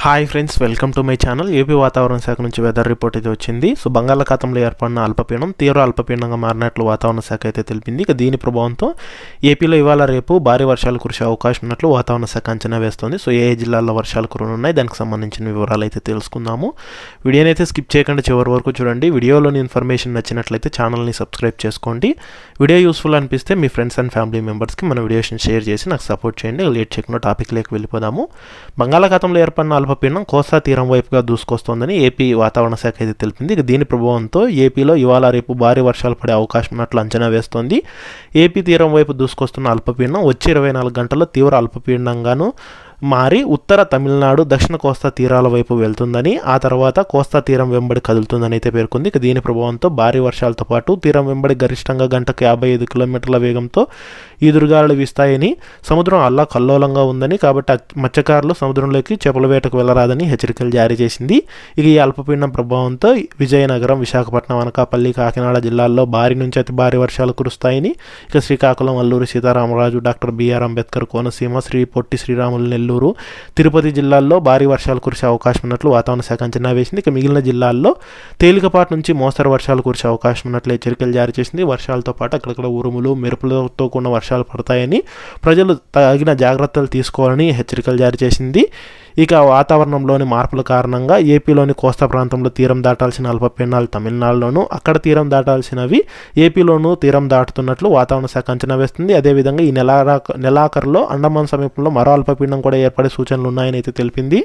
Hi friends, welcome to my channel. AP వాతావరణ శాఖ నుంచి వెదర్ రిపోర్ట్ అయితే వచ్చింది. సో బంగాళాఖాతంలో ఏర్పడిన అల్పపీడనం తీవ్ర అల్పపీడనంగా మారినట్లు వాతావరణ శాఖ అయితే తెలిపింది. ఇక దీని ప్రభావంతో ఏపీలో ఇవాళ రేపు భారీ వర్షాలు కురిసే అవకాశం ఉన్నట్లు వాతావరణ శాఖ అంచనా వేస్తోంది. సో ఏ జిల్లాల్లో వర్షాలు కురనున్నాయి, దానికి సంబంధించిన వివరాలు అయితే తెలుసుకుందాము. వీడియోని అయితే స్కిప్ చేయకుండా చివరి వరకు చూడండి. వీడియోలోని ఇన్ఫర్మేషన్ నచ్చినట్లయితే ఛానల్ని సబ్స్క్రైబ్ చేసుకోండి. వీడియో యూస్ఫుల్ అనిపిస్తే మీ ఫ్రెండ్స్ అండ్ ఫ్యామిలీ మెంబర్స్కి మన వీడియోస్ని షేర్ చేసి నాకు సపోర్ట్ చేయండి. లేట్ చేయకుండా టాపిక్లోకి వెళ్ళిపోదాము. బంగాళాఖాతంలో ఏర్పడిన అల్పపీడనం కోస్తా తీరం వైపుగా దూసుకొస్తోందని ఏపీ వాతావరణ శాఖ అయితే తెలిపింది. ఇక దీని ప్రభావంతో ఏపీలో ఇవాళ రేపు భారీ వర్షాలు పడే అవకాశం ఉన్నట్లు అంచనా వేస్తోంది. ఏపీ తీరం వైపు దూసుకొస్తున్న అల్పపీడనం వచ్చే 24 గంటల్లో తీవ్ర అల్పపీడనంగాను మారి ఉత్తర తమిళనాడు దక్షిణ కోస్తా తీరాల వైపు వెళ్తుందని, ఆ తర్వాత కోస్తా తీరం వెంబడి కదులుతుందని అయితే పేర్కొంది. ఇక దీని ప్రభావంతో భారీ వర్షాలతో పాటు తీరం వెంబడి గరిష్టంగా గంటకు 55 కిలోమీటర్ల వేగంతో ఈదురుగాలులు వీస్తాయని, సముద్రం అల్లకల్లోలంగా ఉందని, కాబట్టి మత్స్యకారులు సముద్రంలోకి చేపల వేటకు వెళ్లరాదని హెచ్చరికలు జారీ చేసింది. ఇక ఈ అల్పపీడనం ప్రభావంతో విజయనగరం, విశాఖపట్నం, అనకాపల్లి, కాకినాడ జిల్లాల్లో భారీ నుంచి అతి భారీ వర్షాలు కురుస్తాయని, ఇక శ్రీకాకుళం, అల్లూరు సీతారామరాజు, డాక్టర్ బిఆర్ అంబేద్కర్ కోనసీమ, శ్రీ పొట్టి శ్రీరాములు నెల్లూరు, తిరుపతి జిల్లాల్లో భారీ వర్షాలు కురిసే అవకాశం ఉన్నట్లు వాతావరణ శాఖ అంచనా వేసింది. ఇక మిగిలిన జిల్లాల్లో తేలికపాటి నుంచి మోస్తరు వర్షాలు కురిసే అవకాశం ఉన్నట్లు హెచ్చరికలు జారీ చేసింది. వర్షాలతో పాటు అక్కడక్కడ ఉరుములు, మెరుపులతో కూడిన వర్షాలు పడతాయని, ప్రజలు తగిన జాగ్రత్తలు తీసుకోవాలని హెచ్చరికలు జారీ చేసింది. ఇక వాతావరణంలోని మార్పుల కారణంగా ఏపీలోని కోస్తా ప్రాంతంలో తీరం దాటాల్సిన అల్పపీడనాలు తమిళనాడులోను, అక్కడ తీరం దాటాల్సినవి ఏపీలోనూ తీరం దాటుతున్నట్లు వాతావరణ శాఖ అంచనా వేస్తుంది. అదేవిధంగా ఈ నెలాఖరులో అండమాన్ సమీపంలో మరో అల్పపీడనం కూడా ఏర్పడే సూచనలు ఉన్నాయని అయితే తెలిపింది.